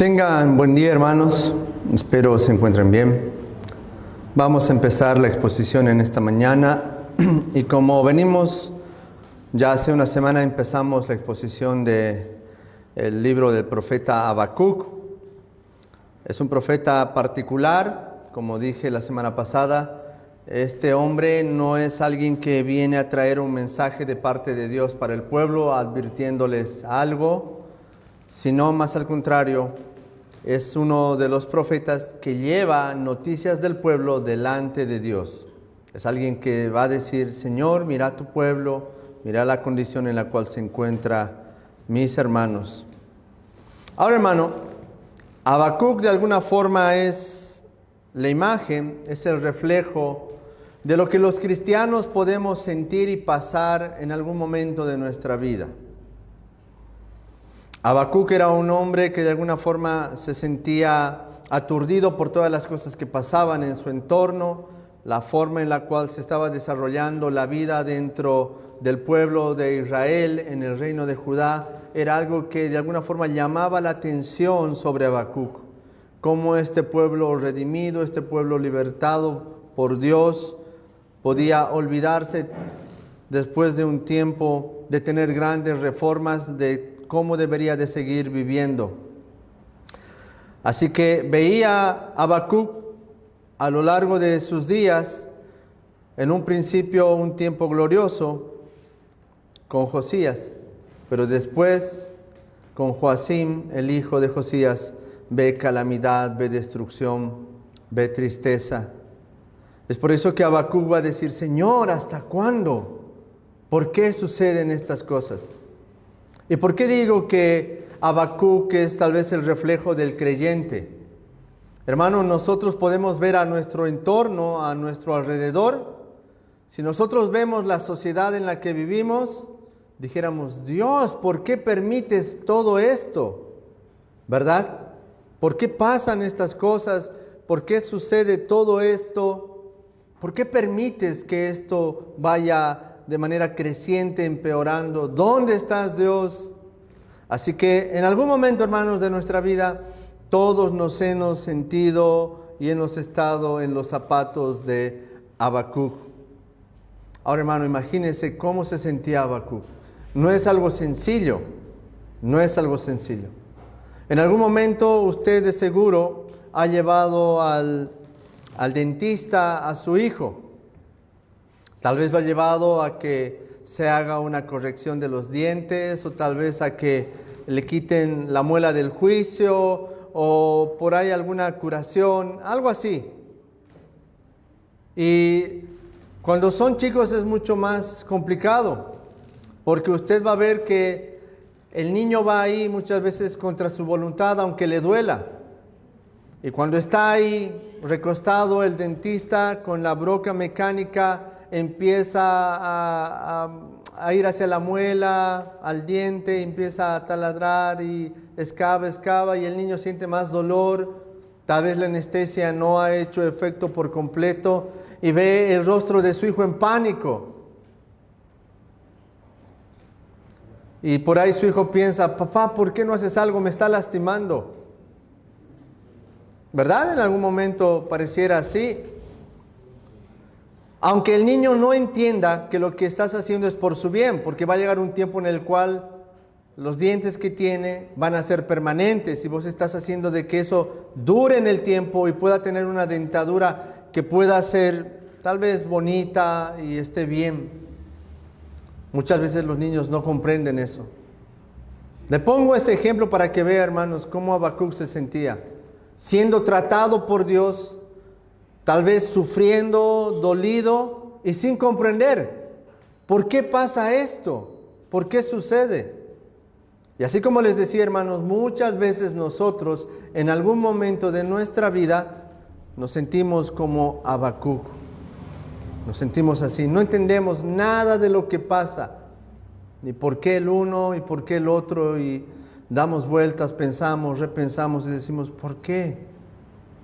Tengan buen día, hermanos. Espero se encuentren bien. Vamos a empezar la exposición en esta mañana y como venimos, ya hace una semana empezamos la exposición del libro del profeta Habacuc. Es un profeta particular, como dije la semana pasada. Este hombre no es alguien que viene a traer un mensaje de parte de Dios para el pueblo, advirtiéndoles algo, sino más al contrario, es uno de los profetas que lleva noticias del pueblo delante de Dios. Es alguien que va a decir: Señor, mira tu pueblo, mira la condición en la cual se encuentra mis hermanos. Ahora, hermano, Habacuc de alguna forma es la imagen, es el reflejo de lo que los cristianos podemos sentir y pasar en algún momento de nuestra vida. Habacuc era un hombre que de alguna forma se sentía aturdido por todas las cosas que pasaban en su entorno, la forma en la cual se estaba desarrollando la vida dentro del pueblo de Israel, en el reino de Judá. Era algo que de alguna forma llamaba la atención sobre Habacuc. Cómo este pueblo redimido, este pueblo libertado por Dios, podía olvidarse después de un tiempo de tener grandes reformas de cómo debería de seguir viviendo. Así que veía Habacuc a lo largo de sus días, en un principio un tiempo glorioso con Josías, pero después con Joacim, el hijo de Josías, ve calamidad, ve destrucción, ve tristeza. Es por eso que Habacuc va a decir: Señor, ¿hasta cuándo? ¿Por qué suceden estas cosas? ¿Y por qué digo que Habacuc es tal vez el reflejo del creyente? Hermanos, nosotros podemos ver a nuestro entorno, a nuestro alrededor. Si nosotros vemos la sociedad en la que vivimos, dijéramos: Dios, ¿por qué permites todo esto? ¿Verdad? ¿Por qué pasan estas cosas? ¿Por qué sucede todo esto? ¿Por qué permites que esto vaya de manera creciente, empeorando? ¿Dónde estás, Dios? Así que en algún momento, hermanos, de nuestra vida, todos nos hemos sentido y hemos estado en los zapatos de Habacuc. Ahora, hermano, imagínense cómo se sentía Habacuc. No es algo sencillo, no es algo sencillo. En algún momento usted de seguro ha llevado al dentista a su hijo. Tal vez lo ha llevado a que se haga una corrección de los dientes, o tal vez a que le quiten la muela del juicio, o por ahí alguna curación, algo así. Y cuando son chicos es mucho más complicado, porque usted va a ver que el niño va ahí muchas veces contra su voluntad, aunque le duela. Y cuando está ahí recostado el dentista con la broca mecánica, empieza a ir hacia la muela, al diente, empieza a taladrar y excava, y el niño siente más dolor. Tal vez la anestesia no ha hecho efecto por completo y ve el rostro de su hijo en pánico. Y por ahí su hijo piensa: papá, ¿por qué no haces algo? Me está lastimando. ¿Verdad? En algún momento pareciera así. Aunque el niño no entienda que lo que estás haciendo es por su bien, porque va a llegar un tiempo en el cual los dientes que tiene van a ser permanentes y vos estás haciendo de que eso dure en el tiempo y pueda tener una dentadura que pueda ser tal vez bonita y esté bien. Muchas veces los niños no comprenden eso. Le pongo ese ejemplo para que vea, hermanos, cómo Habacuc se sentía, siendo tratado por Dios, tal vez sufriendo, dolido y sin comprender. ¿Por qué pasa esto? ¿Por qué sucede? Y así como les decía, hermanos, muchas veces nosotros en algún momento de nuestra vida nos sentimos como Habacuc. Nos sentimos así, no entendemos nada de lo que pasa, ni por qué el uno y por qué el otro, y damos vueltas, pensamos, repensamos y decimos: ¿por qué?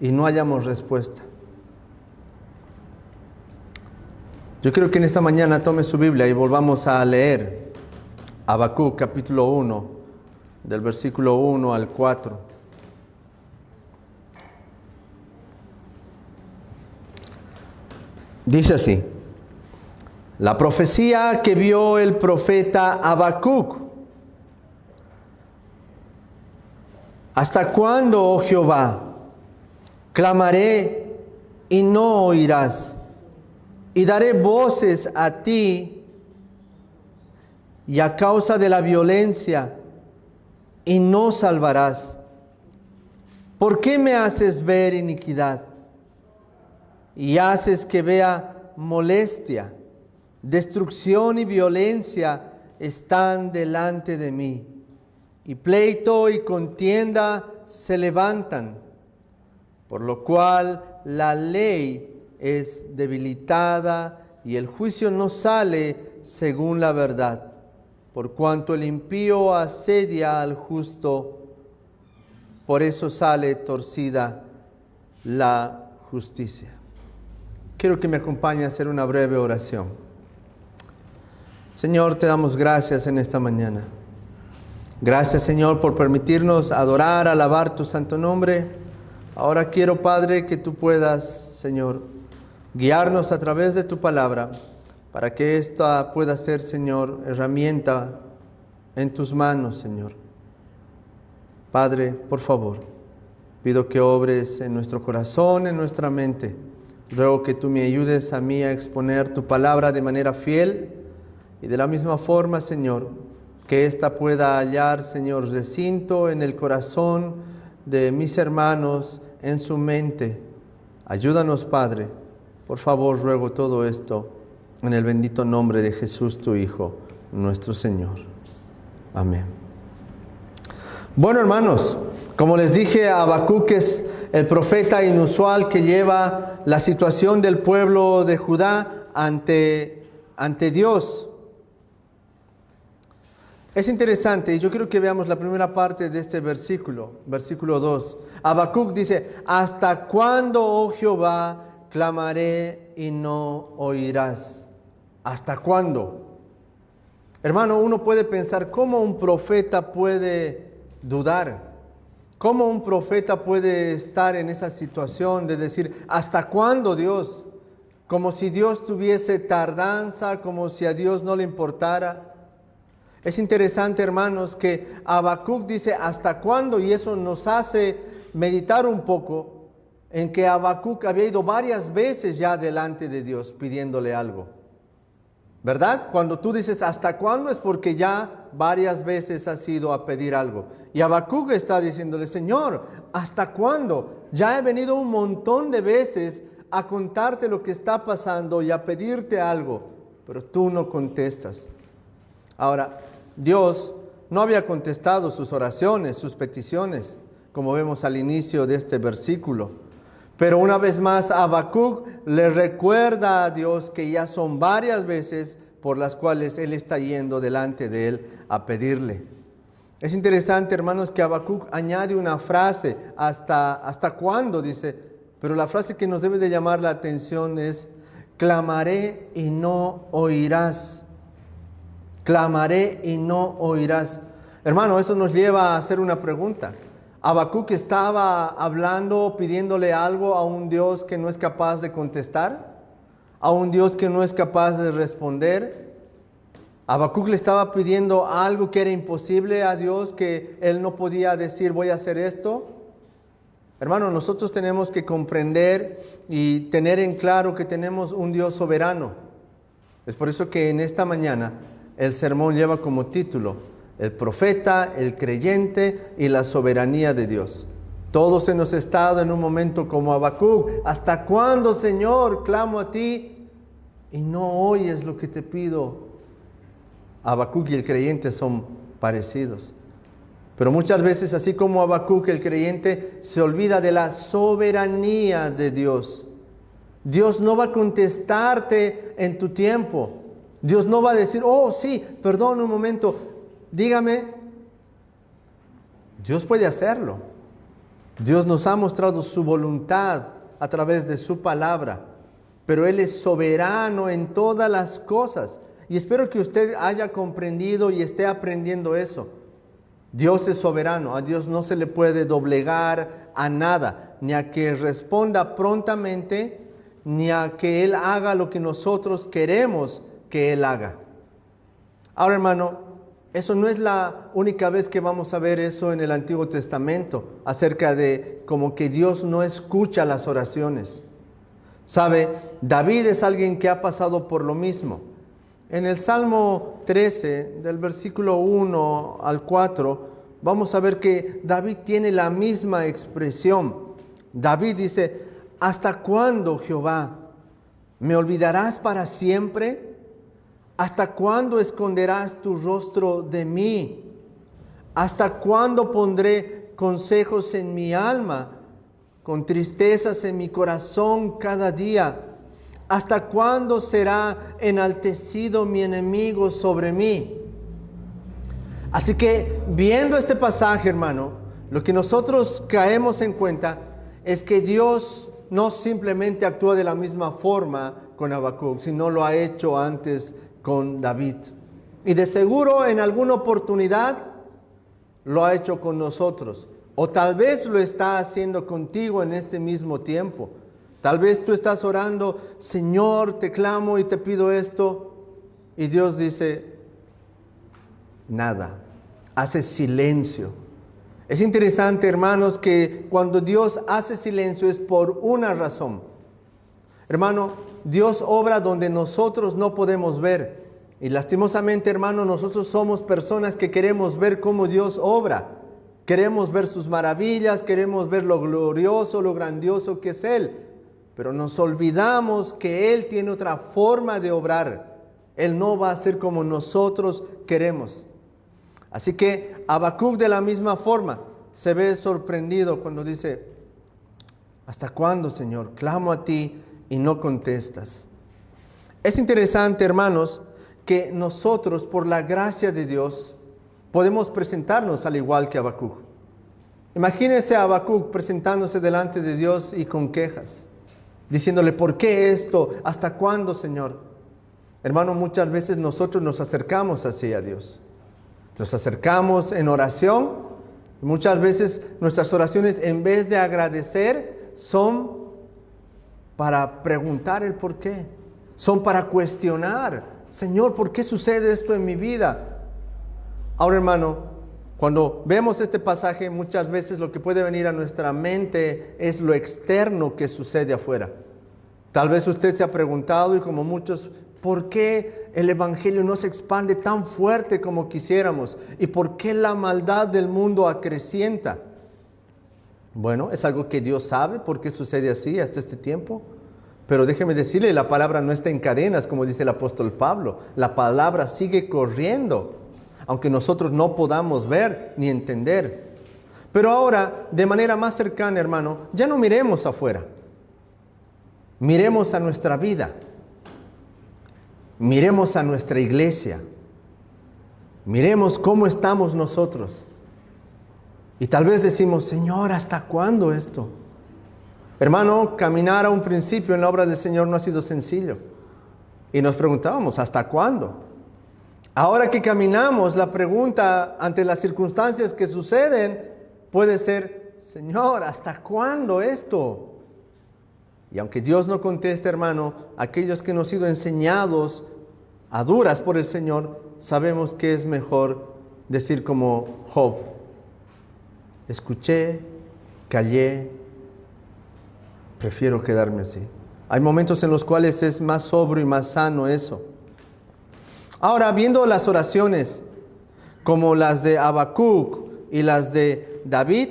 Y no hallamos respuesta. Yo quiero que en esta mañana tome su Biblia y volvamos a leer Habacuc capítulo 1, del versículo 1 al 4. Dice así: la profecía que vio el profeta Habacuc. ¿Hasta cuándo, oh Jehová, clamaré y no oirás? Y daré voces a ti y a causa de la violencia, y no salvarás. ¿Por qué me haces ver iniquidad y haces que vea molestia? Destrucción y violencia están delante de mí, y pleito y contienda se levantan, por lo cual la ley es debilitada y el juicio no sale según la verdad, por cuanto el impío asedia al justo, por eso sale torcida la justicia. Quiero que me acompañe a hacer una breve oración. Señor, te damos gracias en esta mañana. Gracias, Señor, por permitirnos adorar, alabar tu santo nombre. Ahora quiero, Padre, que tú puedas, Señor, guiarnos a través de tu palabra, para que esta pueda ser, Señor, herramienta en tus manos, Señor. Padre, por favor, pido que obres en nuestro corazón, en nuestra mente. Ruego que tú me ayudes a mí a exponer tu palabra de manera fiel, y de la misma forma, Señor, que ésta pueda hallar, Señor, recinto en el corazón de mis hermanos, en su mente. Ayúdanos, Padre. Por favor, ruego todo esto en el bendito nombre de Jesús, tu Hijo, nuestro Señor. Amén. Bueno, hermanos, como les dije, Habacuc es el profeta inusual que lleva la situación del pueblo de Judá ante Dios. Es interesante, y yo quiero que veamos la primera parte de este versículo, versículo 2. Habacuc dice: ¿hasta cuándo, oh Jehová, clamaré y no oirás? ¿Hasta cuándo? Hermano, uno puede pensar, ¿cómo un profeta puede dudar? ¿Cómo un profeta puede estar en esa situación de decir, ¿hasta cuándo, Dios? Como si Dios tuviese tardanza, como si a Dios no le importara. Es interesante, hermanos, que Habacuc dice ¿hasta cuándo? Y eso nos hace meditar un poco en que Habacuc había ido varias veces ya delante de Dios pidiéndole algo. ¿Verdad? Cuando tú dices ¿hasta cuándo? Es porque ya varias veces has ido a pedir algo. Y Habacuc está diciéndole: Señor, ¿hasta cuándo? Ya he venido un montón de veces a contarte lo que está pasando y a pedirte algo, pero tú no contestas. Ahora, Dios no había contestado sus oraciones, sus peticiones, como vemos al inicio de este versículo. Pero una vez más, Habacuc le recuerda a Dios que ya son varias veces por las cuales él está yendo delante de él a pedirle. Es interesante, hermanos, que Habacuc añade una frase, ¿hasta cuándo? Dice, pero la frase que nos debe de llamar la atención es: clamaré y no oirás. Clamaré y no oirás. Hermano, eso nos lleva a hacer una pregunta. ¿Habacuc estaba hablando, pidiéndole algo a un Dios que no es capaz de contestar? ¿A un Dios que no es capaz de responder? ¿Habacuc le estaba pidiendo algo que era imposible a Dios, que él no podía decir voy a hacer esto? Hermano, nosotros tenemos que comprender y tener en claro que tenemos un Dios soberano. Es por eso que en esta mañana el sermón lleva como título: el profeta, el creyente y la soberanía de Dios. Todos hemos estado en un momento como Habacuc. ¿Hasta cuándo, Señor, clamo a ti y no oyes lo que te pido? Habacuc y el creyente son parecidos. Pero muchas veces, así como Habacuc, el creyente se olvida de la soberanía de Dios. Dios no va a contestarte en tu tiempo. Dios no va a decir, oh sí, perdón un momento, dígame. Dios puede hacerlo. Dios nos ha mostrado su voluntad a través de su palabra, pero Él es soberano en todas las cosas. Y espero que usted haya comprendido y esté aprendiendo eso. Dios es soberano, a Dios no se le puede doblegar a nada, ni a que responda prontamente, ni a que Él haga lo que nosotros queremos que Él haga. Ahora, hermano, eso no es la única vez que vamos a ver eso en el Antiguo Testamento, acerca de como que Dios no escucha las oraciones. ¿Sabe? David es alguien que ha pasado por lo mismo. En el Salmo 13, del versículo 1 al 4, vamos a ver que David tiene la misma expresión. David dice: ¿hasta cuándo, Jehová, me olvidarás para siempre? ¿Hasta cuándo esconderás tu rostro de mí? ¿Hasta cuándo pondré consejos en mi alma, con tristezas en mi corazón cada día? ¿Hasta cuándo será enaltecido mi enemigo sobre mí? Así que, viendo este pasaje, hermano, lo que nosotros caemos en cuenta es que Dios no simplemente actúa de la misma forma con Habacuc, sino lo ha hecho antes con David. Y de seguro en alguna oportunidad lo ha hecho con nosotros. O tal vez lo está haciendo contigo en este mismo tiempo. Tal vez tú estás orando: Señor, te clamo y te pido esto. Y Dios dice nada. Hace silencio. Es interesante, hermanos, que cuando Dios hace silencio es por una razón. Hermano, Dios obra donde nosotros no podemos ver. Y lastimosamente, hermano, nosotros somos personas que queremos ver cómo Dios obra. Queremos ver sus maravillas, queremos ver lo glorioso, lo grandioso que es Él. Pero nos olvidamos que Él tiene otra forma de obrar. Él no va a ser como nosotros queremos. Así que Habacuc, de la misma forma, se ve sorprendido cuando dice: ¿hasta cuándo, Señor? Clamo a ti y no contestas. Es interesante, hermanos, que nosotros, por la gracia de Dios, podemos presentarnos al igual que Habacuc. Imagínense a Habacuc presentándose delante de Dios y con quejas, diciéndole: ¿por qué esto? ¿Hasta cuándo, Señor? Hermano, muchas veces nosotros nos acercamos así a Dios. Nos acercamos en oración. Muchas veces nuestras oraciones, en vez de agradecer, son para preguntar el por qué. Son para cuestionar: Señor, ¿por qué sucede esto en mi vida? Ahora, hermano, cuando vemos este pasaje, muchas veces lo que puede venir a nuestra mente es lo externo que sucede afuera. Tal vez usted se ha preguntado, y como muchos: ¿por qué el evangelio no se expande tan fuerte como quisiéramos? ¿Y por qué la maldad del mundo acrecienta? Bueno, es algo que Dios sabe por qué sucede así hasta este tiempo. Pero déjeme decirle, la palabra no está en cadenas, como dice el apóstol Pablo. La palabra sigue corriendo, aunque nosotros no podamos ver ni entender. Pero ahora, de manera más cercana, hermano, ya no miremos afuera. Miremos a nuestra vida. Miremos a nuestra iglesia. Miremos cómo estamos nosotros. Y tal vez decimos: Señor, ¿hasta cuándo esto? Hermano, caminar a un principio en la obra del Señor no ha sido sencillo. Y nos preguntábamos: ¿hasta cuándo? Ahora que caminamos, la pregunta ante las circunstancias que suceden puede ser: Señor, ¿hasta cuándo esto? Y aunque Dios no conteste, hermano, aquellos que no han sido enseñados a duras por el Señor, sabemos que es mejor decir como Job: escuché, callé, prefiero quedarme así. Hay momentos en los cuales es más sobrio y más sano eso. Ahora, viendo las oraciones como las de Habacuc y las de David,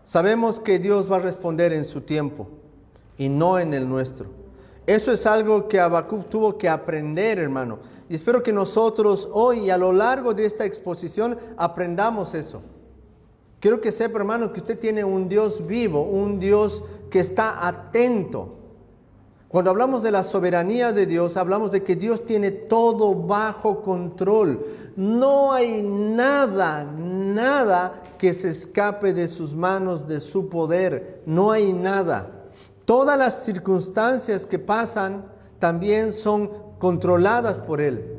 sabemos que Dios va a responder en su tiempo y no en el nuestro. Eso es algo que Habacuc tuvo que aprender, hermano. Y espero que nosotros hoy y a lo largo de esta exposición aprendamos eso. Quiero que sepa, hermano, que usted tiene un Dios vivo, un Dios que está atento. Cuando hablamos de la soberanía de Dios, hablamos de que Dios tiene todo bajo control. No hay nada que se escape de sus manos, de su poder. No hay nada. Todas las circunstancias que pasan también son controladas por Él.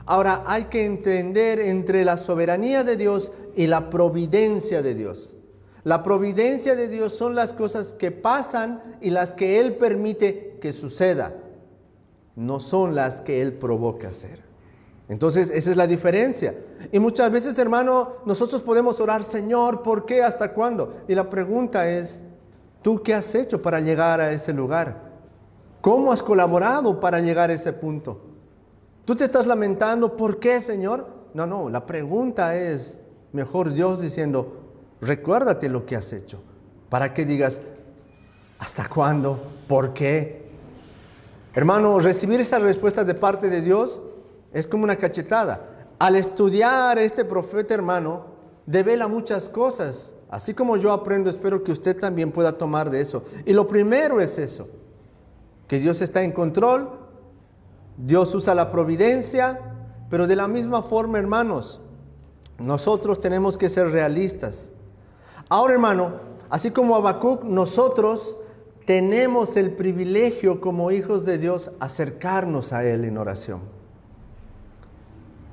Ahora, hay que entender entre la soberanía de Dios y la providencia de Dios. La providencia de Dios son las cosas que pasan y las que Él permite que suceda, no son las que Él provoca hacer. Entonces, esa es la diferencia. Y muchas veces, hermano, nosotros podemos orar, Señor, ¿por qué? ¿Hasta cuándo? Y la pregunta es, ¿tú qué has hecho para llegar a ese lugar? ¿Cómo has colaborado para llegar a ese punto? ¿Tú te estás lamentando? ¿Por qué, Señor? No, la pregunta es, mejor Dios diciendo, recuérdate lo que has hecho, para que digas, ¿hasta cuándo? ¿Por qué? Hermano, recibir esa respuesta de parte de Dios es como una cachetada. Al estudiar este profeta, hermano, devela muchas cosas. Así como yo aprendo, espero que usted también pueda tomar de eso. Y lo primero es eso, que Dios está en control, Dios usa la providencia, pero de la misma forma, hermanos, nosotros tenemos que ser realistas. Ahora, hermano, así como Habacuc, nosotros tenemos el privilegio como hijos de Dios acercarnos a Él en oración.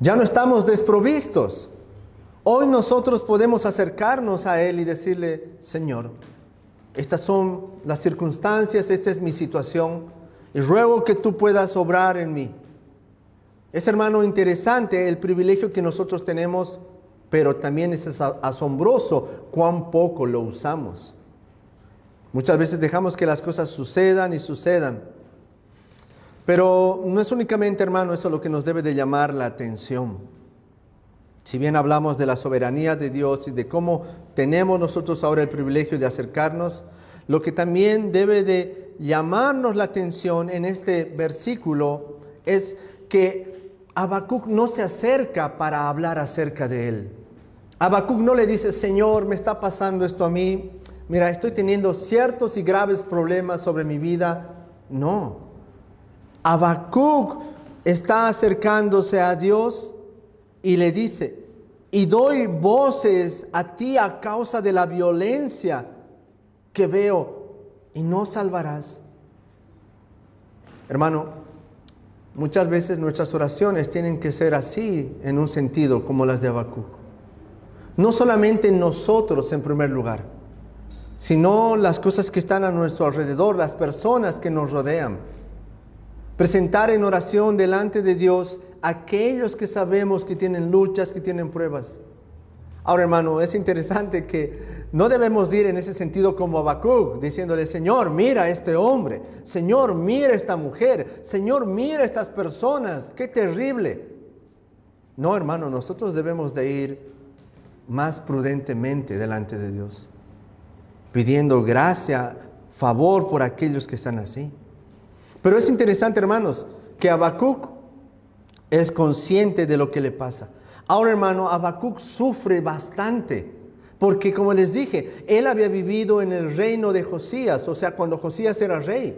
Ya no estamos desprovistos. Hoy nosotros podemos acercarnos a Él y decirle, Señor, estas son las circunstancias, esta es mi situación, y ruego que tú puedas obrar en mí. Es, hermano, interesante el privilegio que nosotros tenemos, pero también es asombroso cuán poco lo usamos. Muchas veces dejamos que las cosas sucedan y sucedan. Pero no es únicamente, hermano, eso lo que nos debe de llamar la atención. Si bien hablamos de la soberanía de Dios y de cómo tenemos nosotros ahora el privilegio de acercarnos, lo que también debe de llamarnos la atención en este versículo es que Habacuc no se acerca para hablar acerca de Él. Habacuc no le dice, Señor, me está pasando esto a mí. Mira, estoy teniendo ciertos y graves problemas sobre mi vida. No. Habacuc está acercándose a Dios y le dice, y doy voces a ti a causa de la violencia que veo y no salvarás. Hermano, muchas veces nuestras oraciones tienen que ser así en un sentido como las de Habacuc. No solamente nosotros en primer lugar, sino las cosas que están a nuestro alrededor, las personas que nos rodean. Presentar en oración delante de Dios a aquellos que sabemos que tienen luchas, que tienen pruebas. Ahora, hermano, es interesante que no debemos ir en ese sentido como Habacuc, diciéndole, Señor, mira a este hombre, Señor, mira a esta mujer, Señor, mira a estas personas, qué terrible. No, hermano, nosotros debemos de ir más prudentemente delante de Dios, pidiendo gracia, favor por aquellos que están así. Pero es interesante, hermanos, que Habacuc es consciente de lo que le pasa. Ahora, hermano, Habacuc sufre bastante, porque como les dije, él había vivido en el reino de Josías, o sea, cuando Josías era rey,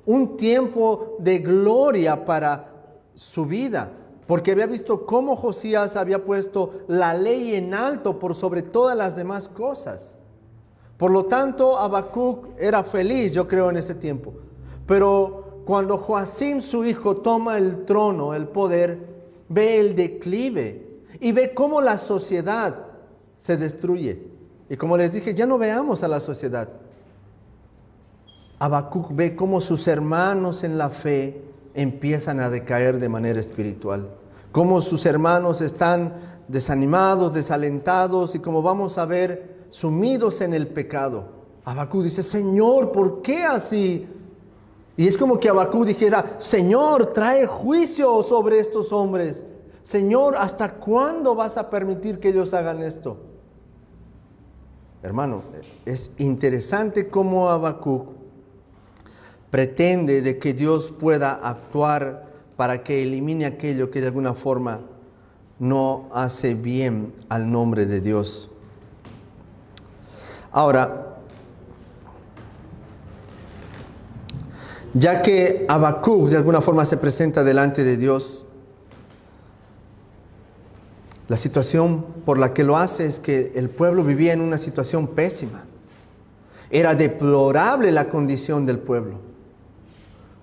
un tiempo de gloria para su vida, porque había visto cómo Josías había puesto la ley en alto por sobre todas las demás cosas. Por lo tanto, Habacuc era feliz, yo creo, en ese tiempo. Pero cuando Joacim, su hijo, toma el trono, el poder, ve el declive y ve cómo la sociedad se destruye. Y como les dije, ya no veamos a la sociedad. Habacuc ve cómo sus hermanos en la fe empiezan a decaer de manera espiritual. Cómo sus hermanos están desanimados, desalentados y como vamos a ver, sumidos en el pecado. Habacuc dice, Señor, ¿por qué así? Y es como que Habacuc dijera, Señor, trae juicio sobre estos hombres. Señor, ¿hasta cuándo vas a permitir que ellos hagan esto? Hermano, es interesante cómo Habacuc pretende de que Dios pueda actuar para que elimine aquello que de alguna forma no hace bien al nombre de Dios. Ahora, ya que Habacuc de alguna forma se presenta delante de Dios, la situación por la que lo hace es que el pueblo vivía en una situación pésima. Era deplorable la condición del pueblo.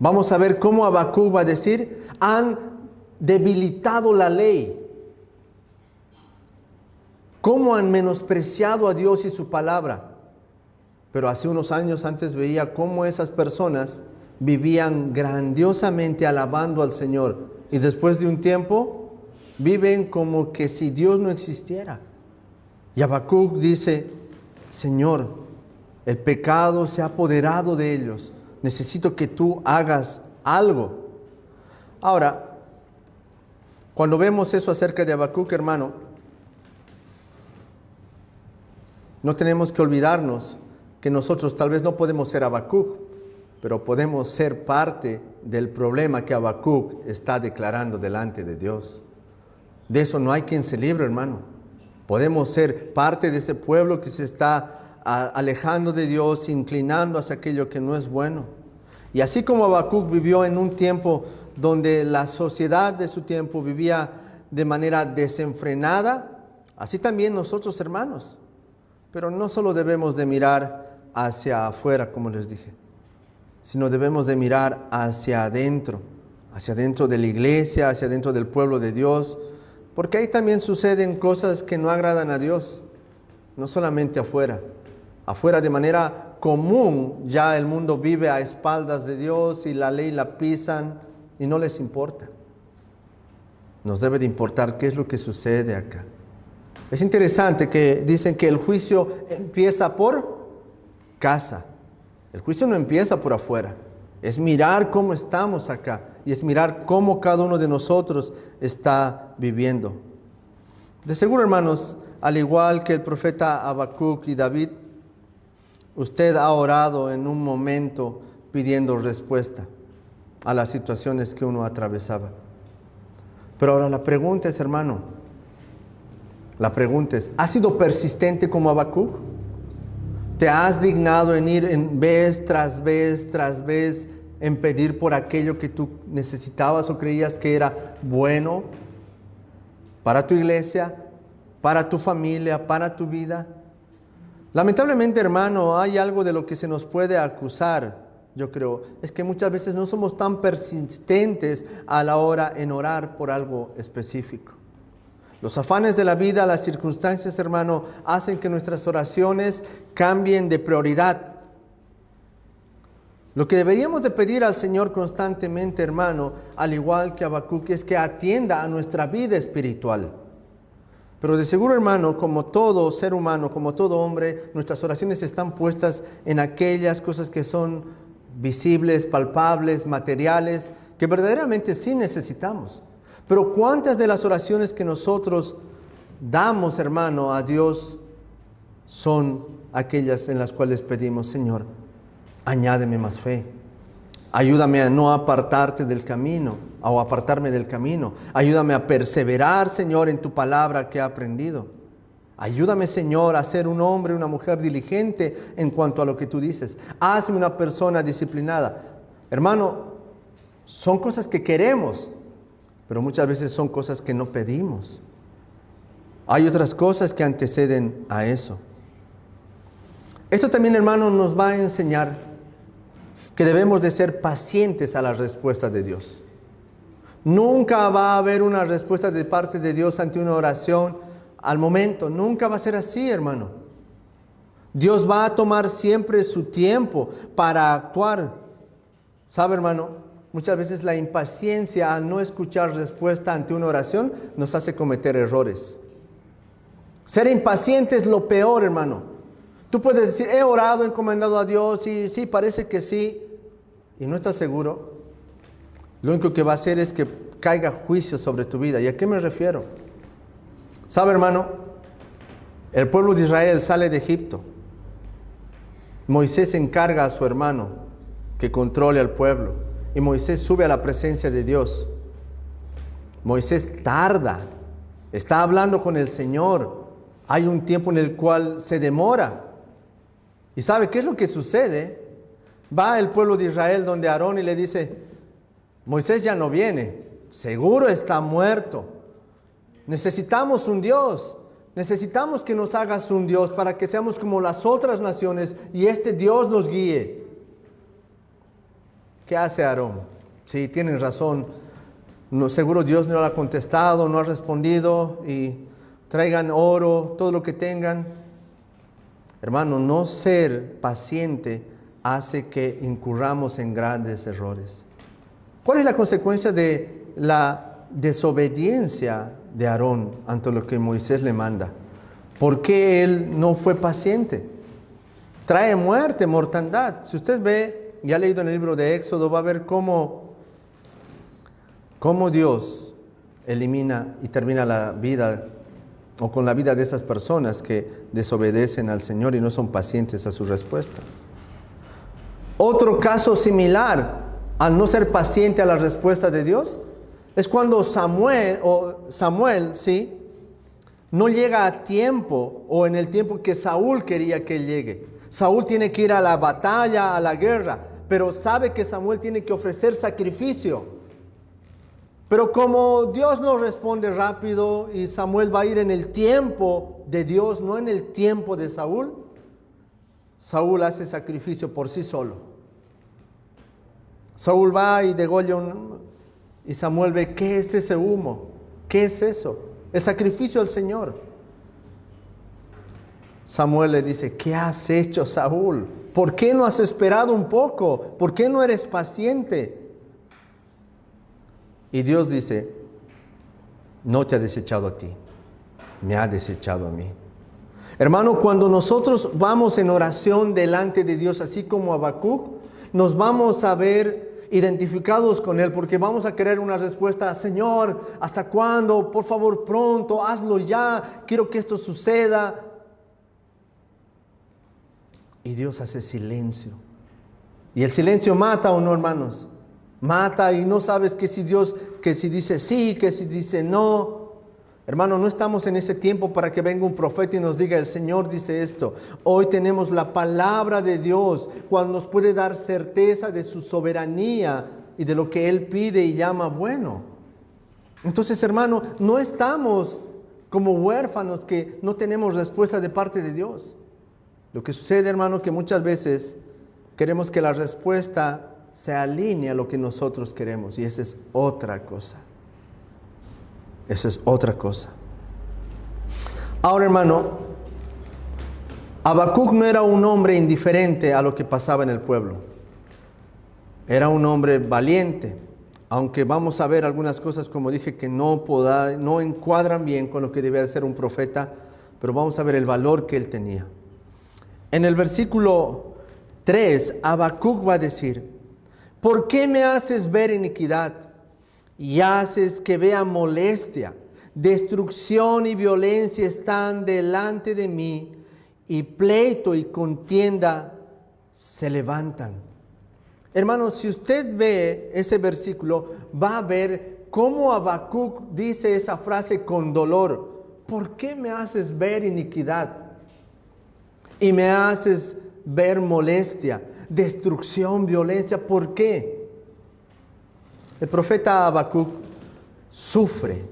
Vamos a ver cómo Habacuc va a decir, han debilitado la ley. Cómo han menospreciado a Dios y su palabra. Pero hace unos años antes veía cómo esas personas vivían grandiosamente alabando al Señor. Y después de un tiempo, viven como que si Dios no existiera. Y Habacuc dice, Señor, el pecado se ha apoderado de ellos. Necesito que tú hagas algo. Ahora, cuando vemos eso acerca de Habacuc, hermano, no tenemos que olvidarnos que nosotros tal vez no podemos ser Habacuc, pero podemos ser parte del problema que Habacuc está declarando delante de Dios. De eso no hay quien se libre, hermano. Podemos ser parte de ese pueblo que se está alejando de Dios, inclinando hacia aquello que no es bueno. Y así como Habacuc vivió en un tiempo donde la sociedad de su tiempo vivía de manera desenfrenada, así también nosotros, hermanos. Pero no solo debemos de mirar hacia afuera, como les dije, sino debemos de mirar hacia adentro de la iglesia, hacia adentro del pueblo de Dios, porque ahí también suceden cosas que no agradan a Dios, no solamente afuera. Afuera de manera común ya el mundo vive a espaldas de Dios y la ley la pisan y no les importa. Nos debe de importar qué es lo que sucede acá. Es interesante que dicen que el juicio empieza por casa. El juicio no empieza por afuera. Es mirar cómo estamos acá y es mirar cómo cada uno de nosotros está viviendo. De seguro, hermanos, al igual que el profeta Habacuc y David, usted ha orado en un momento pidiendo respuesta a las situaciones que uno atravesaba. Pero ahora la pregunta es, hermano, ¿has sido persistente como Habacuc? ¿Te has dignado en ir en vez tras vez tras vez en pedir por aquello que tú necesitabas o creías que era bueno para tu iglesia, para tu familia, para tu vida? Lamentablemente, hermano, hay algo de lo que se nos puede acusar, yo creo, es que muchas veces no somos tan persistentes a la hora en orar por algo específico. Los afanes de la vida, las circunstancias, hermano, hacen que nuestras oraciones cambien de prioridad. Lo que deberíamos de pedir al Señor constantemente, hermano, al igual que Habacuc, es que atienda a nuestra vida espiritual. Pero de seguro, hermano, como todo ser humano, como todo hombre, nuestras oraciones están puestas en aquellas cosas que son visibles, palpables, materiales, que verdaderamente sí necesitamos. Pero ¿cuántas de las oraciones que nosotros damos, hermano, a Dios son aquellas en las cuales pedimos, Señor, añádeme más fe, ayúdame a no apartarte del camino o apartarme del camino, ayúdame a perseverar, Señor, en tu palabra que he aprendido, ayúdame, Señor, a ser un hombre, una mujer diligente en cuanto a lo que tú dices, hazme una persona disciplinada. Hermano, son cosas que queremos, pero muchas veces son cosas que no pedimos. Hay otras cosas que anteceden a eso. Esto también, hermano, nos va a enseñar que debemos de ser pacientes a la respuesta de Dios. Nunca va a haber una respuesta de parte de Dios ante una oración al momento. Nunca va a ser así, hermano. Dios va a tomar siempre su tiempo para actuar. ¿Sabe, hermano? Muchas veces la impaciencia al no escuchar respuesta ante una oración nos hace cometer errores. Ser impaciente es lo peor, hermano. Tú puedes decir, he orado, encomendado a Dios, y sí, parece que sí, y no estás seguro. Lo único que va a hacer es que caiga juicio sobre tu vida. ¿Y a qué me refiero? ¿Sabe, hermano? El pueblo de Israel sale de Egipto. Moisés encarga a su hermano que controle al pueblo. Y Moisés sube a la presencia de Dios. Moisés tarda, está hablando con el Señor. Hay un tiempo en el cual se demora. ¿Y sabe qué es lo que sucede? Va el pueblo de Israel donde Aarón y le dice, Moisés ya no viene, seguro está muerto. Necesitamos un Dios, necesitamos que nos hagas un Dios para que seamos como las otras naciones y este Dios nos guíe. ¿Qué hace Aarón? Sí, tienen razón. No, seguro Dios no le ha contestado, no ha respondido y traigan oro, todo lo que tengan. Hermano, no ser paciente hace que incurramos en grandes errores. ¿Cuál es la consecuencia de la desobediencia de Aarón ante lo que Moisés le manda? ¿Por qué él no fue paciente? Trae muerte, mortandad. Si usted ve, ya ha leído en el libro de Éxodo, va a ver cómo Dios elimina y termina la vida o con la vida de esas personas que desobedecen al Señor y no son pacientes a su respuesta. Otro caso similar, al no ser paciente a la respuesta de Dios, es cuando Samuel, ¿sí?, no llega a tiempo o en el tiempo que Saúl quería que él llegue. Saúl tiene que ir a la batalla, a la guerra, pero sabe que Samuel tiene que ofrecer sacrificio. Pero como Dios no responde rápido y Samuel va a ir en el tiempo de Dios, no en el tiempo de Saúl, Saúl hace sacrificio por sí solo. Saúl va y degolla y Samuel ve, ¿qué es ese humo? ¿Qué es eso? El sacrificio al Señor. Samuel le dice, ¿qué has hecho, Saúl? ¿Por qué no has esperado un poco? ¿Por qué no eres paciente? Y Dios dice, no te ha desechado a ti, me ha desechado a mí. Hermano, cuando nosotros vamos en oración delante de Dios, así como Habacuc, nos vamos a ver identificados con Él, porque vamos a querer una respuesta, Señor, ¿hasta cuándo? Por favor, pronto, hazlo ya, quiero que esto suceda. Y Dios hace silencio. Y el silencio mata, ¿o no, hermanos? Mata, y no sabes que si dice sí, que si dice no. Hermano, no estamos en ese tiempo para que venga un profeta y nos diga, el Señor dice esto. Hoy tenemos la palabra de Dios, cual nos puede dar certeza de su soberanía y de lo que Él pide y llama bueno. Entonces, hermano, no estamos como huérfanos que no tenemos respuesta de parte de Dios. Lo que sucede, hermano, que muchas veces queremos que la respuesta se alinee a lo que nosotros queremos, y esa es otra cosa. Esa es otra cosa. Ahora, hermano, Habacuc no era un hombre indiferente a lo que pasaba en el pueblo. Era un hombre valiente, aunque vamos a ver algunas cosas, como dije, que no encuadran bien con lo que debía de ser un profeta, pero vamos a ver el valor que él tenía. En el versículo 3, Habacuc va a decir, ¿por qué me haces ver iniquidad y haces que vea molestia? Destrucción y violencia están delante de mí, y pleito y contienda se levantan. Hermanos, si usted ve ese versículo, va a ver cómo Habacuc dice esa frase con dolor. ¿Por qué me haces ver iniquidad y me haces ver molestia, destrucción, violencia? ¿Por qué? El profeta Habacuc sufre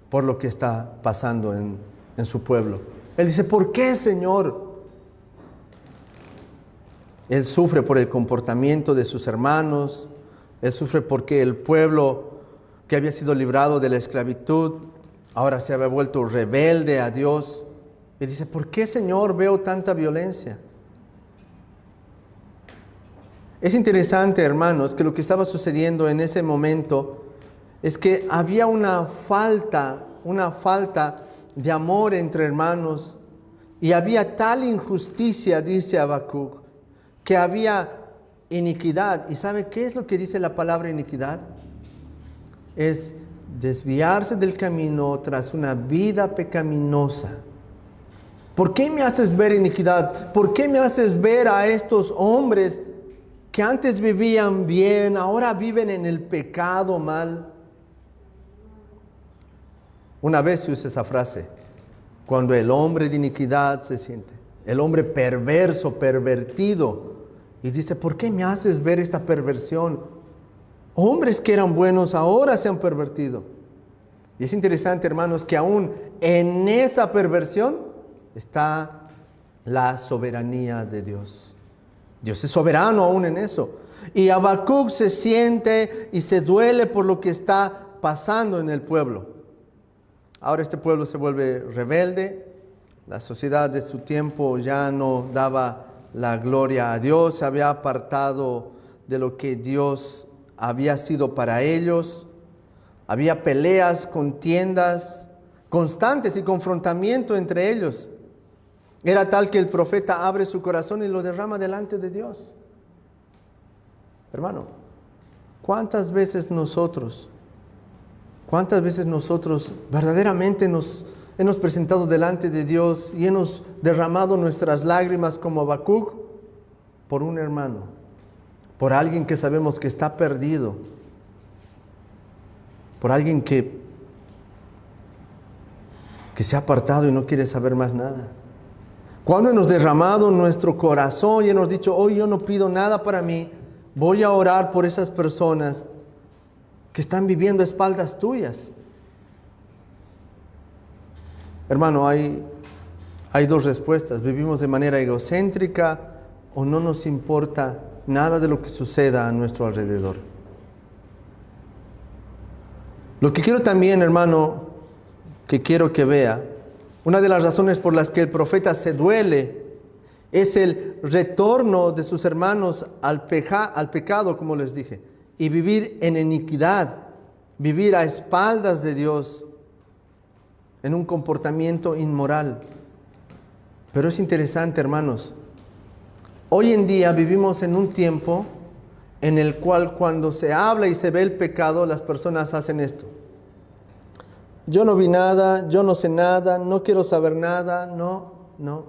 por lo que está pasando en su pueblo. Él dice, ¿por qué, Señor? Él sufre por el comportamiento de sus hermanos. Él sufre porque el pueblo que había sido librado de la esclavitud ahora se había vuelto rebelde a Dios. Y dice, ¿por qué, Señor, veo tanta violencia? Es interesante, hermanos, que lo que estaba sucediendo en ese momento es que había una falta de amor entre hermanos, y había tal injusticia, dice Habacuc, que había iniquidad. ¿Y sabe qué es lo que dice la palabra iniquidad? Es desviarse del camino tras una vida pecaminosa. ¿Por qué me haces ver iniquidad? ¿Por qué me haces ver a estos hombres que antes vivían bien, ahora viven en el pecado mal? Una vez se usa esa frase, cuando el hombre de iniquidad se siente, el hombre perverso, pervertido, y dice, ¿por qué me haces ver esta perversión? Hombres que eran buenos ahora se han pervertido. Y es interesante, hermanos, que aún en esa perversión está la soberanía de Dios. Dios es soberano aún en eso. Y Habacuc se siente y se duele por lo que está pasando en el pueblo. Ahora este pueblo se vuelve rebelde, La sociedad de su tiempo ya no daba la gloria a Dios, se había apartado de lo que Dios había sido para ellos. Había peleas, contiendas constantes y confrontamiento entre ellos. Era tal que el profeta abre su corazón y lo derrama delante de Dios. Hermano, ¿cuántas veces nosotros verdaderamente nos hemos presentado delante de Dios y hemos derramado nuestras lágrimas como Habacuc por un hermano, por alguien que sabemos que está perdido, por alguien que se ha apartado y no quiere saber más nada? Cuando hemos derramado nuestro corazón y hemos dicho, hoy yo no pido nada para mí, voy a orar por esas personas que están viviendo a espaldas tuyas. Hermano, hay dos respuestas. Vivimos de manera egocéntrica o no nos importa nada de lo que suceda a nuestro alrededor. Lo que quiero también, hermano, que quiero que vea, una de las razones por las que el profeta se duele es el retorno de sus hermanos al pecado, como les dije, y vivir en iniquidad, vivir a espaldas de Dios, en un comportamiento inmoral. Pero es interesante, hermanos, hoy en día vivimos en un tiempo en el cual cuando se habla y se ve el pecado, las personas hacen esto. Yo no vi nada, yo no sé nada, no quiero saber nada, no.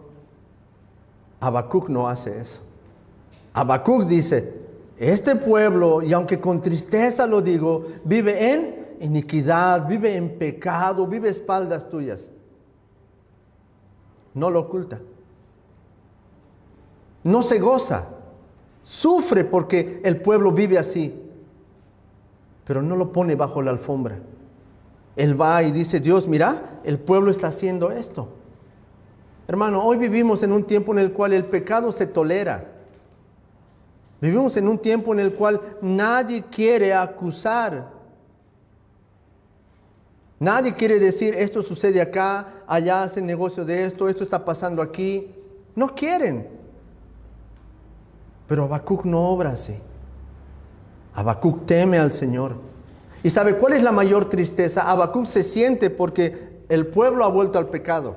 Habacuc no hace eso. Habacuc dice, este pueblo, y aunque con tristeza lo digo, vive en iniquidad, vive en pecado, vive a espaldas tuyas. No lo oculta. No se goza. Sufre porque el pueblo vive así. Pero no lo pone bajo la alfombra. Él va y dice, Dios, mira, el pueblo está haciendo esto. Hermano, hoy vivimos en un tiempo en el cual el pecado se tolera. Vivimos en un tiempo en el cual nadie quiere acusar. Nadie quiere decir, esto sucede acá, allá hacen negocio de esto está pasando aquí. No quieren. Pero Habacuc no obra así. Habacuc teme al Señor. ¿Y sabe cuál es la mayor tristeza? Habacuc se siente porque el pueblo ha vuelto al pecado.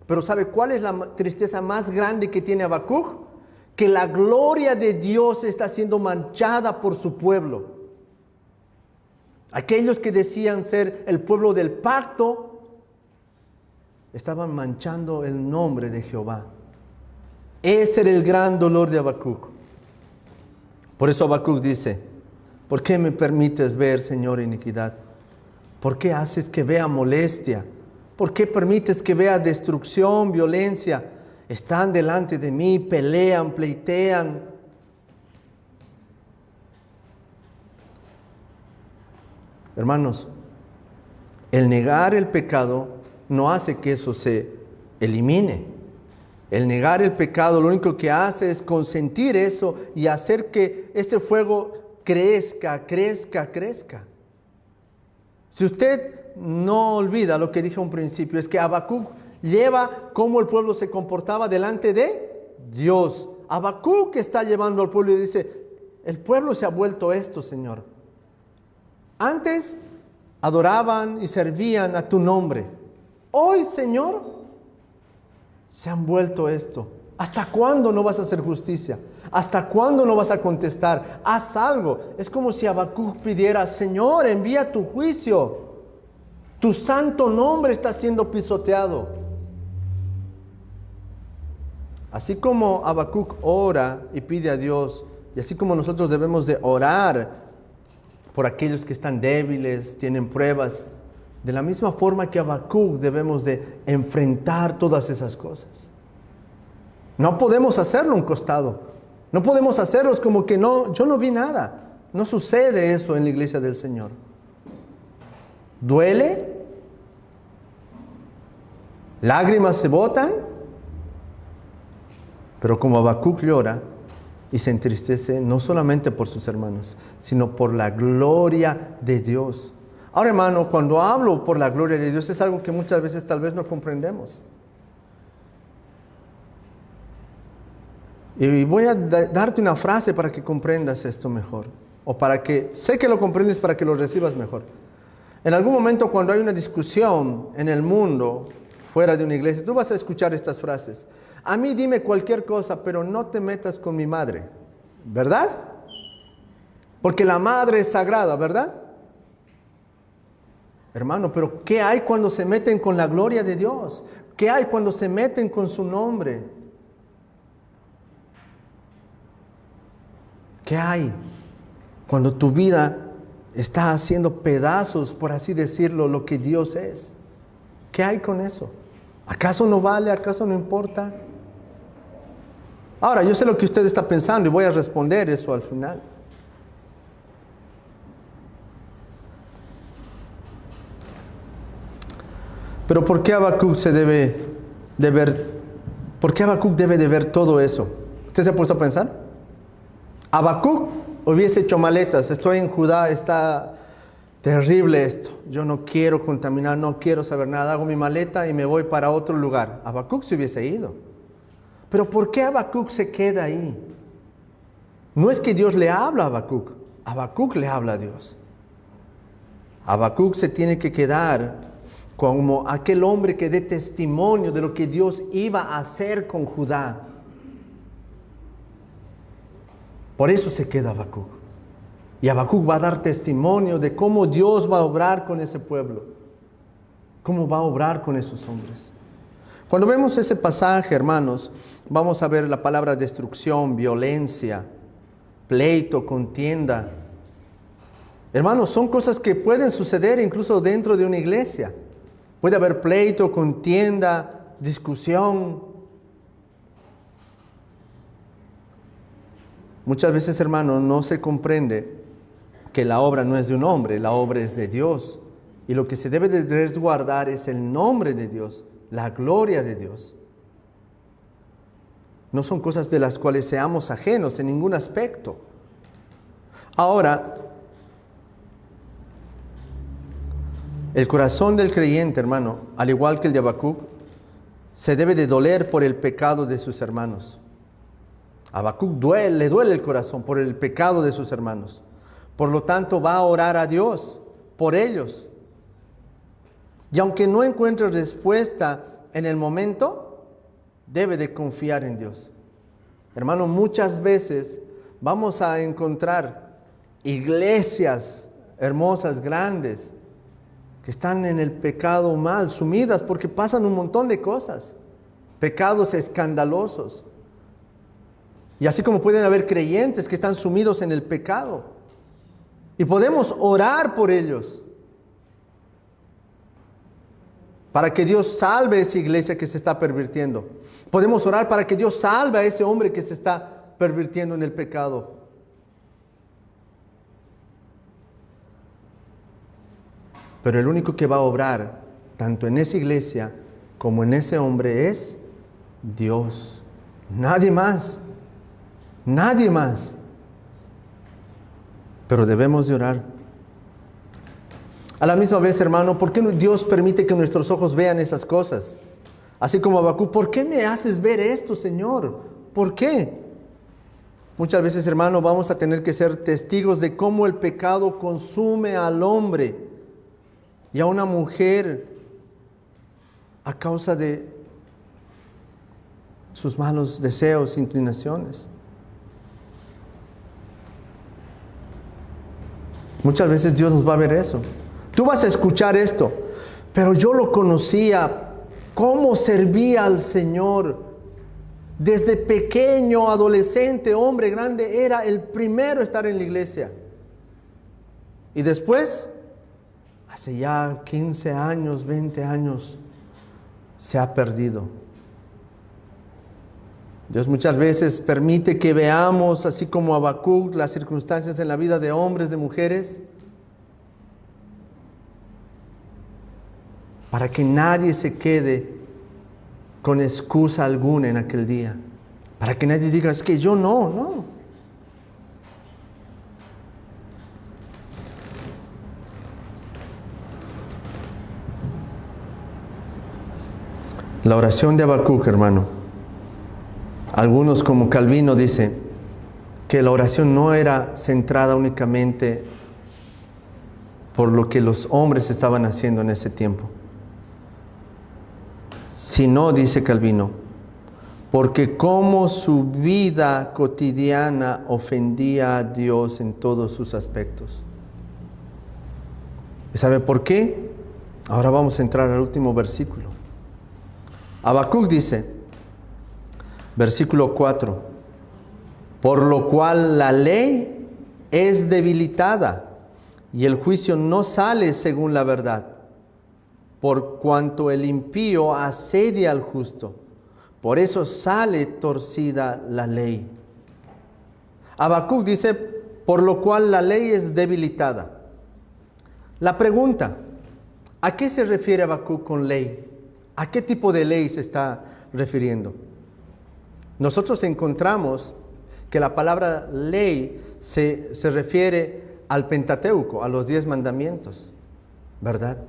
Pero ¿sabe cuál es la tristeza más grande que tiene Habacuc? Que la gloria de Dios está siendo manchada por su pueblo. Aquellos que decían ser el pueblo del pacto, estaban manchando el nombre de Jehová. Ese era el gran dolor de Habacuc. Por eso Habacuc dice, ¿por qué me permites ver, Señor, iniquidad? ¿Por qué haces que vea molestia? ¿Por qué permites que vea destrucción, violencia? Están delante de mí, pelean, pleitean. Hermanos, el negar el pecado no hace que eso se elimine. El negar el pecado lo único que hace es consentir eso y hacer que ese fuego crezca. Si usted no olvida lo que dije a un principio, es que Habacuc lleva cómo el pueblo se comportaba delante de Dios. Habacuc está llevando al pueblo y dice, el pueblo se ha vuelto esto, Señor. Antes adoraban y servían a tu nombre. Hoy, Señor, se han vuelto esto. ¿Hasta cuándo no vas a hacer justicia? ¿Hasta cuándo no vas a contestar? Haz algo. Es como si Habacuc pidiera, Señor, envía tu juicio. Tu santo nombre está siendo pisoteado. Así como Habacuc ora y pide a Dios, y así como nosotros debemos de orar por aquellos que están débiles, tienen pruebas, de la misma forma que Habacuc debemos de enfrentar todas esas cosas. No podemos hacerlo a un costado. No podemos hacerlos como que no, yo no vi nada. No sucede eso en la iglesia del Señor. ¿Duele? ¿Lágrimas se botan? Pero como Habacuc llora y se entristece no solamente por sus hermanos, sino por la gloria de Dios. Ahora, hermano, cuando hablo por la gloria de Dios es algo que muchas veces tal vez no comprendemos. Y voy a darte una frase para que comprendas esto mejor. O para que, sé que lo comprendes para que lo recibas mejor. En algún momento cuando hay una discusión en el mundo, fuera de una iglesia, tú vas a escuchar estas frases. A mí dime cualquier cosa, pero no te metas con mi madre. ¿Verdad? Porque la madre es sagrada, ¿verdad? Hermano, pero ¿qué hay cuando se meten con la gloria de Dios? ¿Qué hay cuando se meten con su nombre? ¿Qué hay cuando tu vida está haciendo pedazos, por así decirlo, lo que Dios es? ¿Qué hay con eso? ¿Acaso no vale? ¿Acaso no importa? Ahora, yo sé lo que usted está pensando y voy a responder eso al final. Pero ¿por qué Habacuc ¿por qué Habacuc debe de ver todo eso? ¿Usted se ha puesto a pensar? Habacuc hubiese hecho maletas. Estoy en Judá, está terrible esto. Yo no quiero contaminar, no quiero saber nada. Hago mi maleta y me voy para otro lugar. Habacuc se hubiese ido. Pero ¿por qué Habacuc se queda ahí? No es que Dios le habla a Habacuc. Habacuc le habla a Dios. Habacuc se tiene que quedar como aquel hombre que dé testimonio de lo que Dios iba a hacer con Judá. Por eso se queda Habacuc. Y Habacuc va a dar testimonio de cómo Dios va a obrar con ese pueblo. Cómo va a obrar con esos hombres. Cuando vemos ese pasaje, hermanos, vamos a ver la palabra destrucción, violencia, pleito, contienda. Hermanos, son cosas que pueden suceder incluso dentro de una iglesia. Puede haber pleito, contienda, discusión. Muchas veces, hermano, no se comprende que la obra no es de un hombre, la obra es de Dios. Y lo que se debe de resguardar es el nombre de Dios, la gloria de Dios. No son cosas de las cuales seamos ajenos en ningún aspecto. Ahora, el corazón del creyente, hermano, al igual que el de Habacuc, se debe de doler por el pecado de sus hermanos. A Habacuc le duele el corazón por el pecado de sus hermanos. Por lo tanto, va a orar a Dios por ellos. Y aunque no encuentre respuesta en el momento, debe de confiar en Dios. Hermano, muchas veces vamos a encontrar iglesias hermosas, grandes, que están en el pecado mal, sumidas, porque pasan un montón de cosas. Pecados escandalosos. Y así como pueden haber creyentes que están sumidos en el pecado. Y podemos orar por ellos. Para que Dios salve a esa iglesia que se está pervirtiendo. Podemos orar para que Dios salve a ese hombre que se está pervirtiendo en el pecado. Pero el único que va a obrar, tanto en esa iglesia como en ese hombre, es Dios. Nadie más. Nadie más. Pero debemos de orar. A la misma vez, hermano, ¿por qué Dios permite que nuestros ojos vean esas cosas? Así como Habacuc, ¿por qué me haces ver esto, Señor? ¿Por qué? Muchas veces, hermano, vamos a tener que ser testigos de cómo el pecado consume al hombre y a una mujer a causa de sus malos deseos, inclinaciones. Muchas veces Dios nos va a ver eso. Tú vas a escuchar esto, pero yo lo conocía, cómo servía al Señor. Desde pequeño, adolescente, hombre grande, era el primero a estar en la iglesia. Y después, hace ya 15 años, 20 años, se ha perdido. Dios muchas veces permite que veamos, así como Habacuc, las circunstancias en la vida de hombres, de mujeres, para que nadie se quede con excusa alguna en aquel día. Para que nadie diga, es que yo no. La oración de Habacuc, hermano, Algunos, como Calvino, dice que la oración no era centrada únicamente por lo que los hombres estaban haciendo en ese tiempo, sino, dice Calvino, porque como su vida cotidiana ofendía a Dios en todos sus aspectos. ¿Y sabe por qué? Ahora vamos a entrar al último versículo. Habacuc dice, versículo 4, por lo cual la ley es debilitada y el juicio no sale según la verdad, por cuanto el impío asedia al justo, por eso sale torcida la ley. Habacuc dice, por lo cual la ley es debilitada. La pregunta, ¿a qué se refiere Habacuc con ley? ¿A qué tipo de ley se está refiriendo? Nosotros encontramos que la palabra ley se refiere al Pentateuco, a los 10 mandamientos, ¿verdad?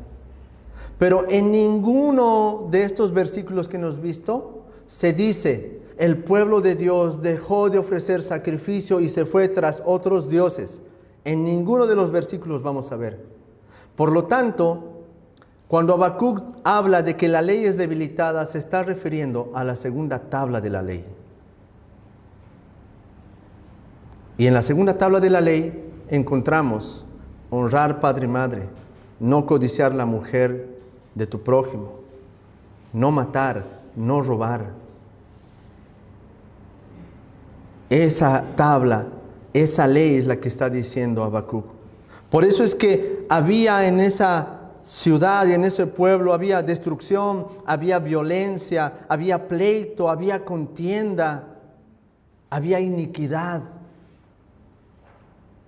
Pero en ninguno de estos versículos que hemos visto se dice, el pueblo de Dios dejó de ofrecer sacrificio y se fue tras otros dioses. En ninguno de los versículos vamos a ver. Por lo tanto, cuando Habacuc habla de que la ley es debilitada, se está refiriendo a la segunda tabla de la ley. Y en la segunda tabla de la ley encontramos honrar padre y madre, no codiciar la mujer de tu prójimo, no matar, no robar. Esa tabla, esa ley es la que está diciendo Habacuc. Por eso es que había en esa ciudad y en ese pueblo, había destrucción, había violencia, había pleito, había contienda, había iniquidad.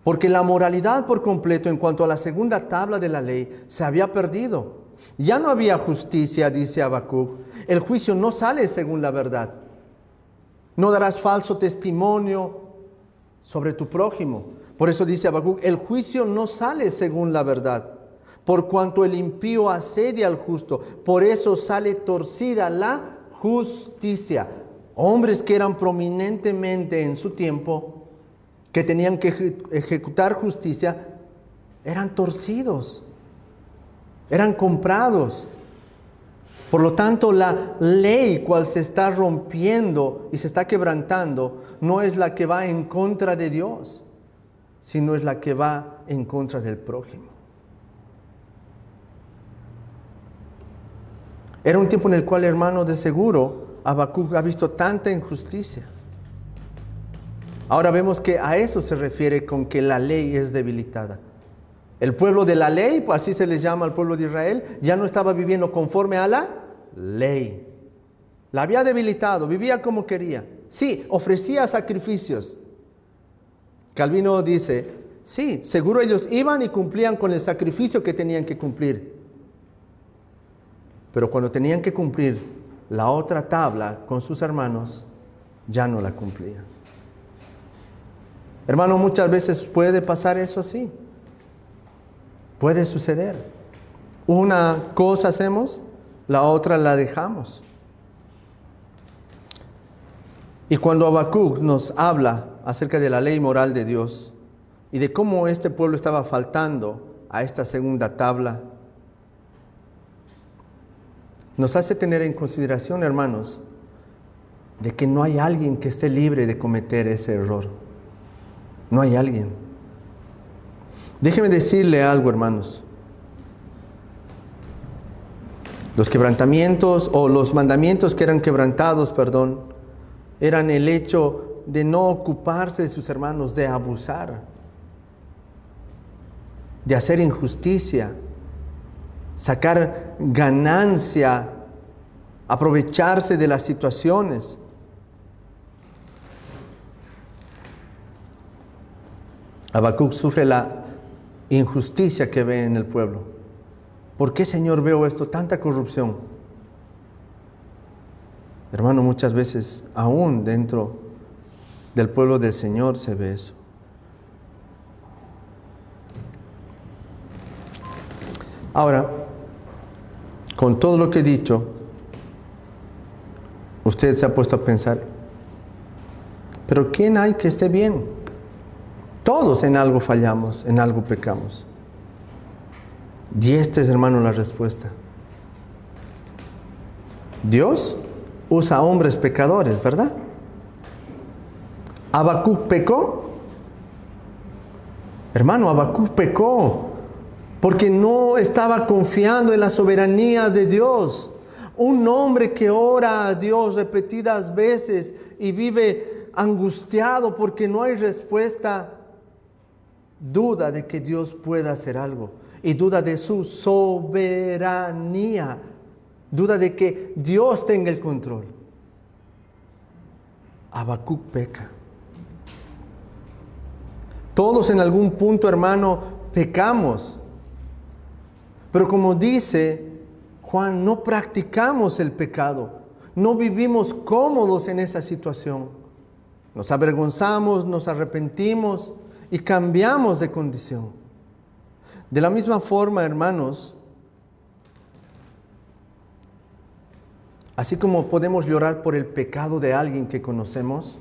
Porque la moralidad por completo en cuanto a la segunda tabla de la ley se había perdido. Ya no había justicia, dice Habacuc. El juicio no sale según la verdad. No darás falso testimonio sobre tu prójimo. Por eso dice Habacuc, el juicio no sale según la verdad. Por cuanto el impío asedia al justo, por eso sale torcida la justicia. Hombres que eran prominentemente en su tiempo, que tenían que ejecutar justicia, eran torcidos, eran comprados. Por lo tanto, la ley cual se está rompiendo y se está quebrantando, no es la que va en contra de Dios, sino es la que va en contra del prójimo. Era un tiempo en el cual, hermano, de seguro, Habacuc ha visto tanta injusticia. Ahora vemos que a eso se refiere con que la ley es debilitada. El pueblo de la ley, pues así se les llama al pueblo de Israel, ya no estaba viviendo conforme a la ley. La había debilitado, vivía como quería. Sí, ofrecía sacrificios. Calvino dice, sí, seguro ellos iban y cumplían con el sacrificio que tenían que cumplir. Pero cuando tenían que cumplir la otra tabla con sus hermanos, ya no la cumplían. Hermano, muchas veces puede pasar eso así. Puede suceder. Una cosa hacemos, la otra la dejamos. Y cuando Habacuc nos habla acerca de la ley moral de Dios y de cómo este pueblo estaba faltando a esta segunda tabla, nos hace tener en consideración, hermanos, de que no hay alguien que esté libre de cometer ese error. No hay alguien. Déjeme decirle algo, hermanos. Los quebrantamientos o los mandamientos que eran quebrantados, eran el hecho de no ocuparse de sus hermanos, de abusar, de hacer injusticia, sacar ganancia, aprovecharse de las situaciones. Habacuc sufre la injusticia que ve en el pueblo. ¿Por qué, Señor, veo esto? Tanta corrupción. Hermano, muchas veces, aún dentro del pueblo del Señor se ve eso. Ahora, con todo lo que he dicho, usted se ha puesto a pensar, Pero ¿quién hay que esté bien? Todos en algo fallamos, en algo pecamos. Y esta es, hermano, la respuesta. Dios usa hombres pecadores, ¿verdad? Habacuc pecó. Hermano, Habacuc pecó porque no estaba confiando en la soberanía de Dios. Un hombre que ora a Dios repetidas veces y vive angustiado porque no hay respuesta, duda de que Dios pueda hacer algo y duda de su soberanía, duda de que Dios tenga el control. Habacuc peca. Todos en algún punto, hermano, pecamos. Pero como dice Juan, no practicamos el pecado. No vivimos cómodos en esa situación. Nos avergonzamos, nos arrepentimos y cambiamos de condición. De la misma forma, hermanos, así como podemos llorar por el pecado de alguien que conocemos,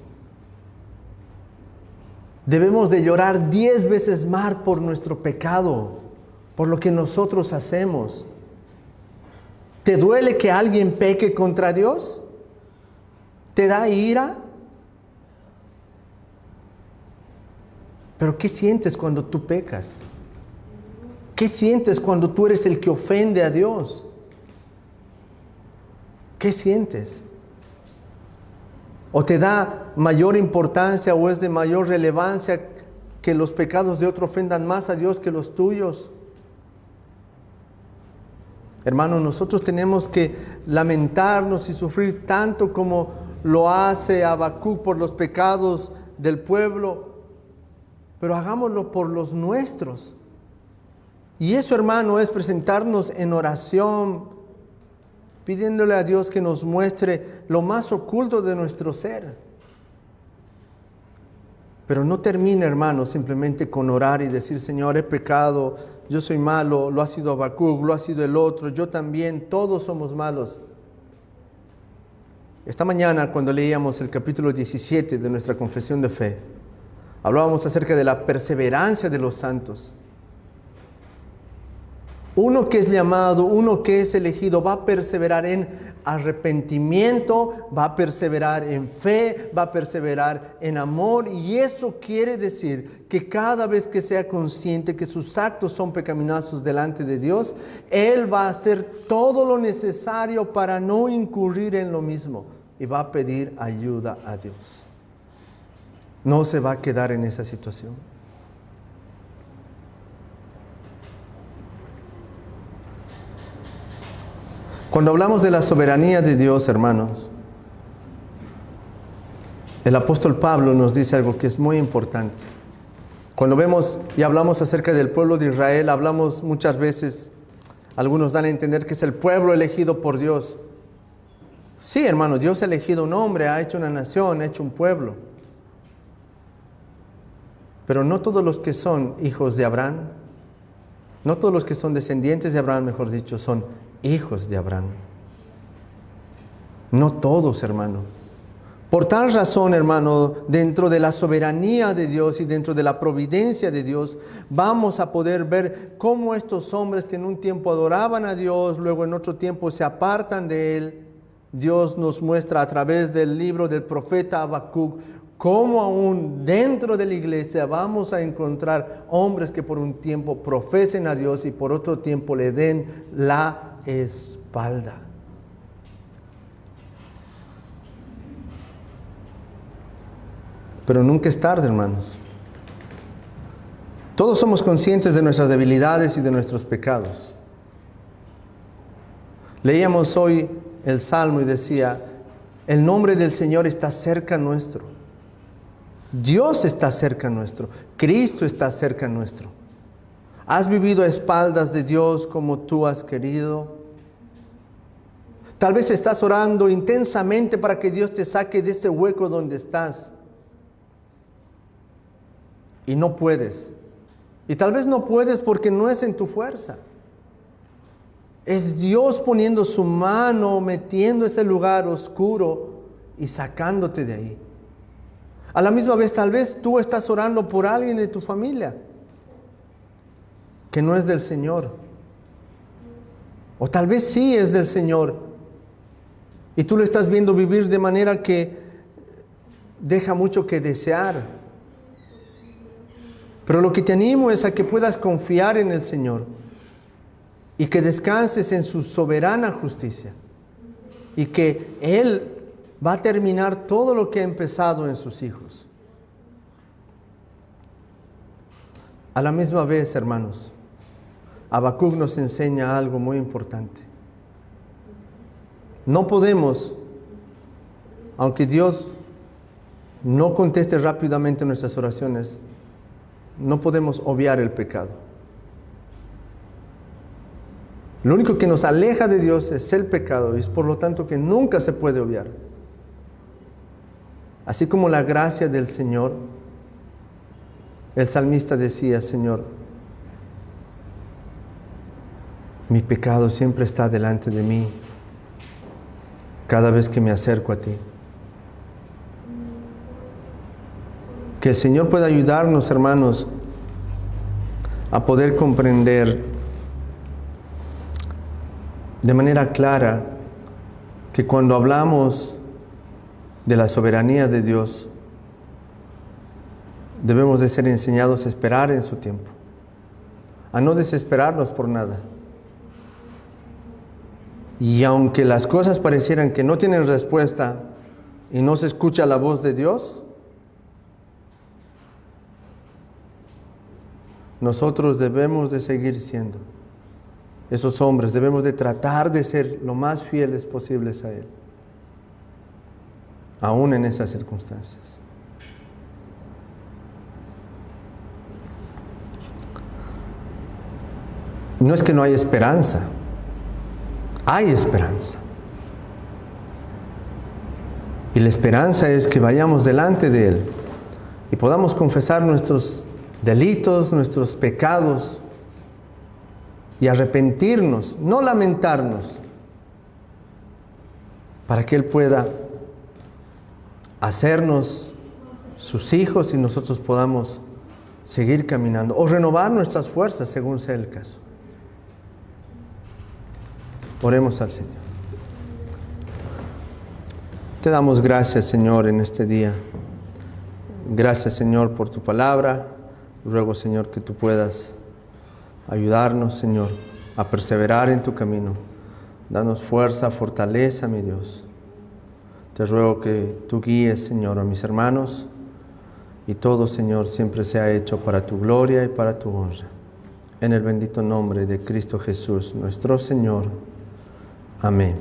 debemos de llorar 10 veces más por nuestro pecado, por lo que nosotros hacemos. ¿Te duele que alguien peque contra Dios? ¿Te da ira? Pero ¿qué sientes cuando tú pecas? ¿Qué sientes cuando tú eres el que ofende a Dios? ¿Qué sientes? ¿O te da mayor importancia o es de mayor relevancia que los pecados de otro ofendan más a Dios que los tuyos? Hermanos, nosotros tenemos que lamentarnos y sufrir tanto como lo hace Habacuc por los pecados del pueblo, pero hagámoslo por los nuestros. Y eso, hermano, es presentarnos en oración, pidiéndole a Dios que nos muestre lo más oculto de nuestro ser. Pero no termine, hermano, simplemente con orar y decir, Señor, he pecado, yo soy malo, lo ha sido Habacuc, lo ha sido el otro, yo también, todos somos malos. Esta mañana, cuando leíamos el capítulo 17 de nuestra confesión de fe, hablábamos acerca de la perseverancia de los santos. Uno que es llamado, uno que es elegido, va a perseverar en arrepentimiento, va a perseverar en fe, va a perseverar en amor. Y eso quiere decir que cada vez que sea consciente que sus actos son pecaminosos delante de Dios, él va a hacer todo lo necesario para no incurrir en lo mismo. Y va a pedir ayuda a Dios. No se va a quedar en esa situación. Cuando hablamos de la soberanía de Dios, hermanos, el apóstol Pablo nos dice algo que es muy importante. Cuando vemos y hablamos acerca del pueblo de Israel, hablamos muchas veces, algunos dan a entender que es el pueblo elegido por Dios. Sí, hermano, Dios ha elegido un hombre, ha hecho una nación, ha hecho un pueblo. Pero no todos los que son hijos de Abraham, no todos los que son descendientes de Abraham, mejor dicho, son hijos de Abraham. No todos, hermano. Por tal razón, hermano, dentro de la soberanía de Dios y dentro de la providencia de Dios, vamos a poder ver cómo estos hombres que en un tiempo adoraban a Dios, luego en otro tiempo se apartan de Él. Dios nos muestra a través del libro del profeta Habacuc cómo aún dentro de la iglesia vamos a encontrar hombres que por un tiempo profesen a Dios y por otro tiempo le den la espalda. Pero nunca es tarde, hermanos. Todos somos conscientes de nuestras debilidades y de nuestros pecados. Leíamos hoy el Salmo y decía, el nombre del Señor está cerca nuestro. Dios está cerca nuestro. Cristo está cerca nuestro. ¿Has vivido a espaldas de Dios como tú has querido? Tal vez estás orando intensamente para que Dios te saque de ese hueco donde estás. Y no puedes. Y tal vez no puedes porque no es en tu fuerza. Es Dios poniendo su mano, metiendo ese lugar oscuro y sacándote de ahí. A la misma vez, tal vez tú estás orando por alguien de tu familia que no es del Señor. O tal vez sí es del Señor. Y tú lo estás viendo vivir de manera que deja mucho que desear. Pero lo que te animo es a que puedas confiar en el Señor y que descanses en su soberana justicia y que Él va a terminar todo lo que ha empezado en sus hijos. A la misma vez, hermanos, Habacuc nos enseña algo muy importante. No podemos, aunque Dios no conteste rápidamente nuestras oraciones, no podemos obviar el pecado. Lo único que nos aleja de Dios es el pecado, y es por lo tanto que nunca se puede obviar. Así como la gracia del Señor, el salmista decía: Señor, mi pecado siempre está delante de mí cada vez que me acerco a ti. Que el Señor pueda ayudarnos, hermanos, a poder comprender de manera clara que cuando hablamos de la soberanía de Dios, debemos de ser enseñados a esperar en su tiempo, a no desesperarnos por nada. Y aunque las cosas parecieran que no tienen respuesta y no se escucha la voz de Dios, nosotros debemos de seguir siendo esos hombres, debemos de tratar de ser lo más fieles posibles a Él, aún en esas circunstancias. No es que no hay esperanza, hay esperanza. Y la esperanza es que vayamos delante de Él y podamos confesar nuestros delitos, nuestros pecados y arrepentirnos, no lamentarnos, para que Él pueda hacernos sus hijos y nosotros podamos seguir caminando o renovar nuestras fuerzas según sea el caso. Oremos al Señor. Te damos gracias, Señor, en este día. Gracias, Señor, por tu palabra. Ruego, Señor, que tú puedas ayudarnos, Señor, a perseverar en tu camino. Danos fuerza, fortaleza, mi Dios. Te ruego que tú guíes, Señor, a mis hermanos y todo, Señor, siempre sea hecho para tu gloria y para tu honra. En el bendito nombre de Cristo Jesús, nuestro Señor. Amén.